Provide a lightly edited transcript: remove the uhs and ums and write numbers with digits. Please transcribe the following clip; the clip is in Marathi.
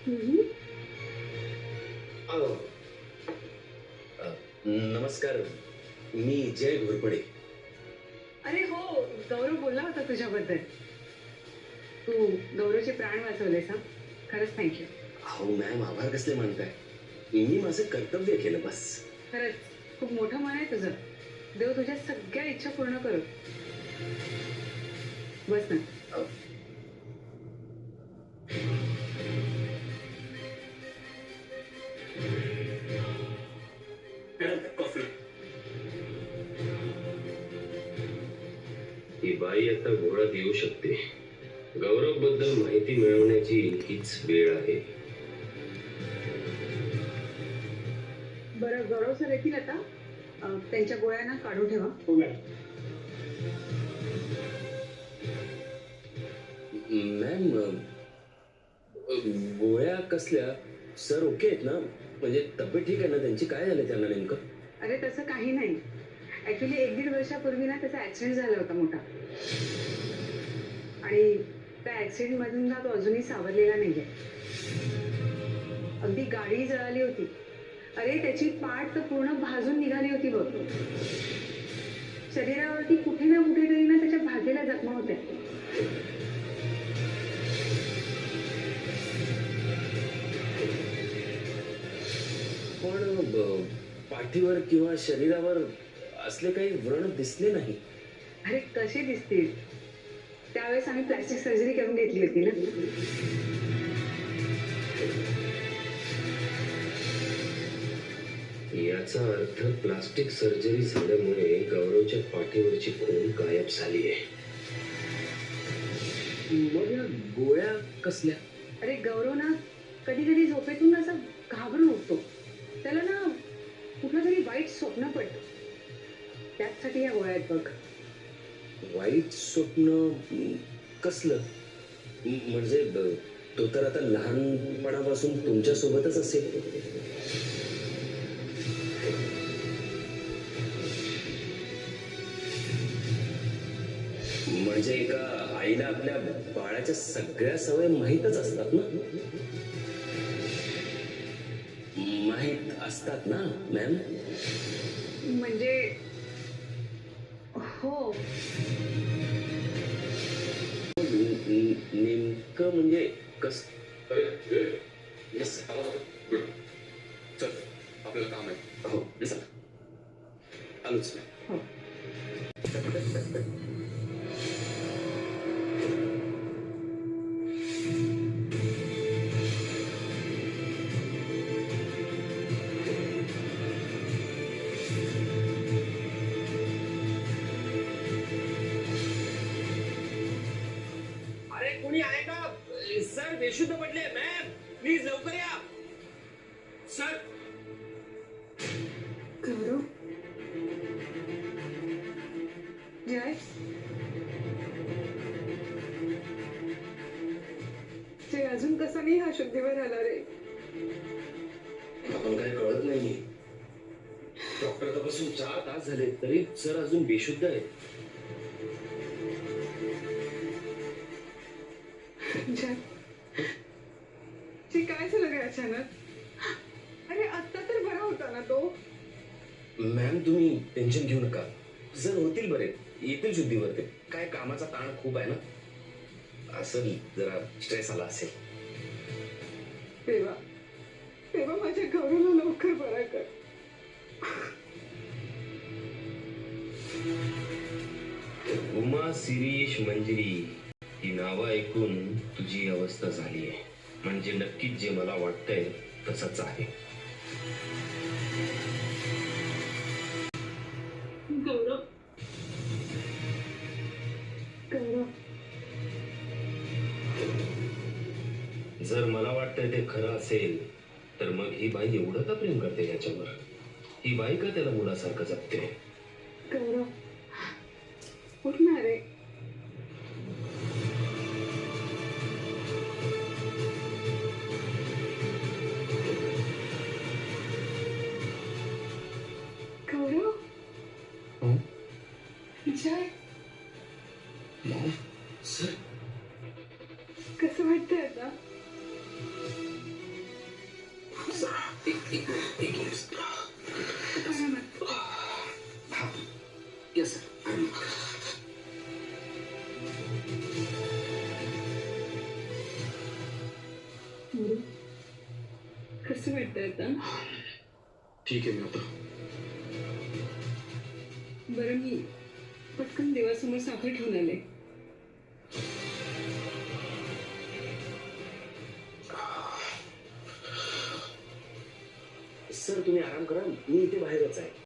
हम्म. अहो, नमस्कार. मी जय घोरपडे. अरे हो, गौरव बोलला होता तुझ्याबद्दल. तू गौरवचे प्राण वाचवलेस हा. खरंच थँक्यू. अहो मॅम, आभार कसले मानताय? मी माझं कर्तव्य केलं बस. खरंच खूप मोठं मन आहे तुझं. देव तुझ्या सगळ्या इच्छा पूर्ण करू. बस ना. अहो, कॉफी. ही बाई आता घोळात येऊ शकते. गौरव बद्दल माहिती मिळवण्याची हीच वेळ आहे. बरं, गौरव सर येतील आता. त्यांच्या गोळ्यांना काढून ठेवा. हो मॅम. मॅम, गोळ्या कसल्या? सर ओके आहेत ना? म्हणजे तब्येत ठीक आहे ना त्यांची? काय झालं त्यांना नेमकं? अरे तसं काही नाही. ऍक्च्युली 1-1.5 वर्षापूर्वी ना त्याचा ऍक्सिडेंट झाला होता मोठा. आणि त्या ऍक्सिडेंट मधून ना तो अजूनही सावरलेला नाहीये. अगदी गाडी जळाली होती. अरे त्याची पाठ तर पूर्ण भाजून निघाली होती बघ. शरीरावरती कुठे ना कुठेतरी ना त्याच्या भाजेला जखमा होत्या. पण पाठीवर किंवा शरीरावर असले काही व्रण दिसले नाही. अरे कसे दिसतील? त्यावेळेस आम्ही प्लास्टिक सर्जरी करून घेतली होती ना. याचा अर्थ प्लास्टिक सर्जरी झाल्यामुळे गौरवच्या पाठीवरची खून गायब झाली आहे. मग या गोळ्या कसल्या? अरे गौरव ना कधी कधी झोपेतून असं घाबरून उठतो. त्याला ना कुठलं तरी वाईट स्वप्न पडतं. त्याचसाठी या गोळ्या आहेत बघ. वाईट स्वप्न कसलं? म्हणजे तो तर आता लहानपणापासून तुमच्या सोबतच असेल. म्हणजे एका आईला आपल्या बाळाच्या सगळ्या सवय माहीतच असतात ना? माहीत असतात ना मॅम? म्हणजे हो. नेमकं म्हणजे कस? येस, चल आपल्याला काम आहे. हो चला. आलोच. हो. अरे कोणी आहे का? सर बेशुद्ध पडले. मॅम प्लीज लवकर या. सर. गौरव. जय. जय अजून कसा नाही हा शुद्धीवर आला रे? आपण काही कळत नाहीये. डॉक्टर तपासून 4 तास झाले तरी सर अजून बेशुद्ध आहे. जय. जे काय झालं रे अचानक? अरे आत्ता तर बरा होता ना तो. मॅम तुम्ही टेन्शन घेऊ नका. सर होतील बरे. येतील शुद्धीवर ते. काय कामाचा ताण खूप आहे ना. असं जरा स्ट्रेस आला असेल. देवा, देवा माझ्या गौरवला लवकर बरा कर. उमा, शिरीष, मंजिरी ही नावं ऐकून तुझी अवस्था झाली आहे. म्हणजे नक्कीच जे मला वाटतंय तसंच आहे. गौरव. गौरव. जर मला वाटतंय ते खरं असेल तर मग ही बाई एवढं का प्रेम करते याच्यावर? ही बाई का त्याला मुलासारखं जपते? गौरव उठ ना रे. गौरव. जय. सर कसं वाटतंय आता? Yes sir. कसं वाटतंय आता? ठीक आहे मी आता. बरं मी पटकन देवासमोर साखर ठेवून आले. सर तुम्ही आराम करा, मी इथे बाहेरच आहे.